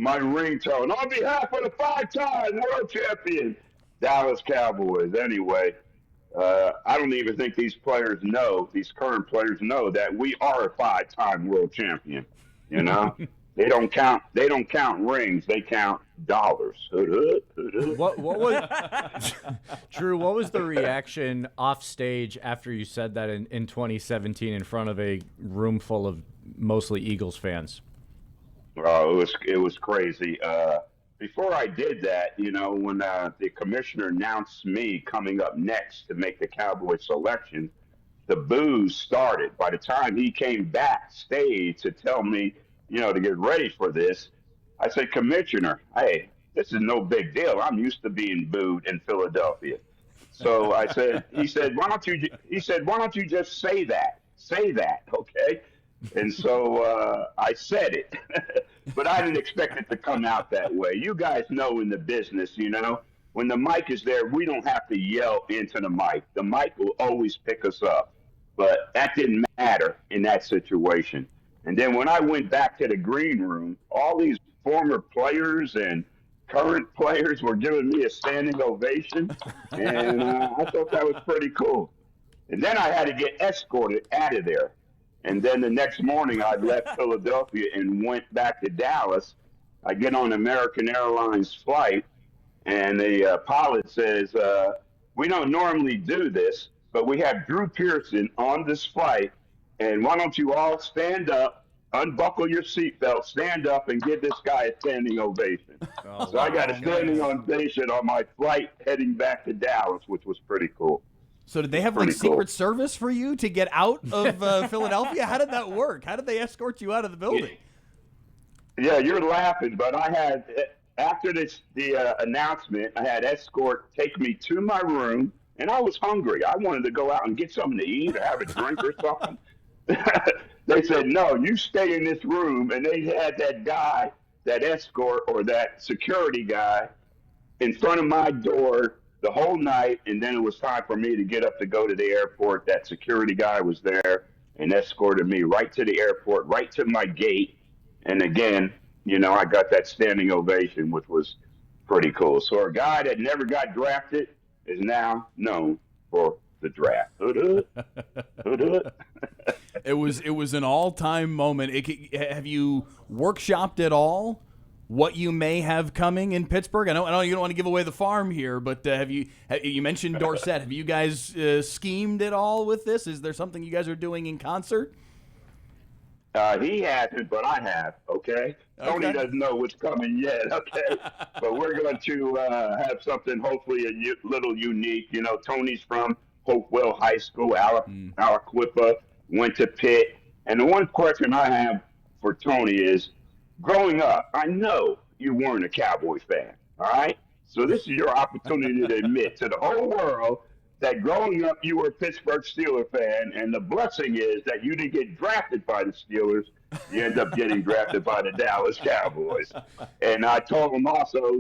my ringtone on behalf of the 5-time world champion Dallas Cowboys. Anyway, I don't even think these current players know that we are a 5-time world champion. You know, they don't count rings; they count dollars. What was Drew? What was the reaction off stage after you said that in 2017 in front of a room full of mostly Eagles fans? Oh, it was crazy. Before I did that, when the commissioner announced me coming up next to make the Cowboys selection, the boos started. By the time he came backstage to tell me, to get ready for this, I said, Commissioner, hey, this is no big deal. I'm used to being booed in Philadelphia. So he said, why don't you just say that? Say that, okay? And so I said it, but I didn't expect it to come out that way. You guys know in the business, when the mic is there, we don't have to yell into the mic. The mic will always pick us up. But that didn't matter in that situation. And then when I went back to the green room, all these former players and current players were giving me a standing ovation. And I thought that was pretty cool. And then I had to get escorted out of there. And then the next morning, I left Philadelphia and went back to Dallas. I get on American Airlines flight, and the pilot says, we don't normally do this, but we have Drew Pearson on this flight, and why don't you all stand up, unbuckle your seatbelt, stand up, and give this guy a standing ovation. So I got a standing ovation on my flight heading back to Dallas, which was pretty cool. So did they have Secret Service for you to get out of Philadelphia? How did that work? How did they escort you out of the building? Yeah, you're laughing, but I had, after the announcement, I had escort take me to my room, and I was hungry. I wanted to go out and get something to eat or have a drink or something. They said, no, you stay in this room, and they had that guy, that escort or that security guy in front of my door the whole night, and then it was time for me to get up to go to the airport. That security guy was there and escorted me right to the airport, right to my gate. And again, I got that standing ovation, which was pretty cool. So a guy that never got drafted is now known for the draft. It was an all-time moment. Have you workshopped at all what you may have coming in Pittsburgh? I know you don't want to give away the farm here, but you mentioned Dorsett. Have you guys schemed at all with this? Is there something you guys are doing in concert? He hasn't, but I have, okay? Tony doesn't know what's coming yet, okay? But we're going to have something hopefully a little unique. Tony's from Hopewell High School, Aliquippa, went to Pitt. And the one question I have for Tony is, growing up, I know you weren't a Cowboys fan, all right? So this is your opportunity to admit to the whole world that growing up you were a Pittsburgh Steelers fan, and the blessing is that you didn't get drafted by the Steelers. You end up getting drafted by the Dallas Cowboys. And I told him also,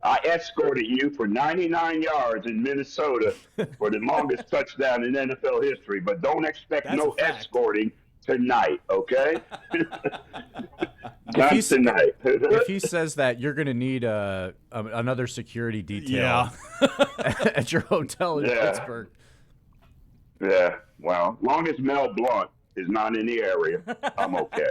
I escorted you for 99 yards in Minnesota for the longest touchdown in NFL history, but don't expect no escorting tonight, okay? Tonight. If he says that, you're going to need another security detail at your hotel in Pittsburgh. Yeah, well, long as Mel Blount is not in the area, I'm okay.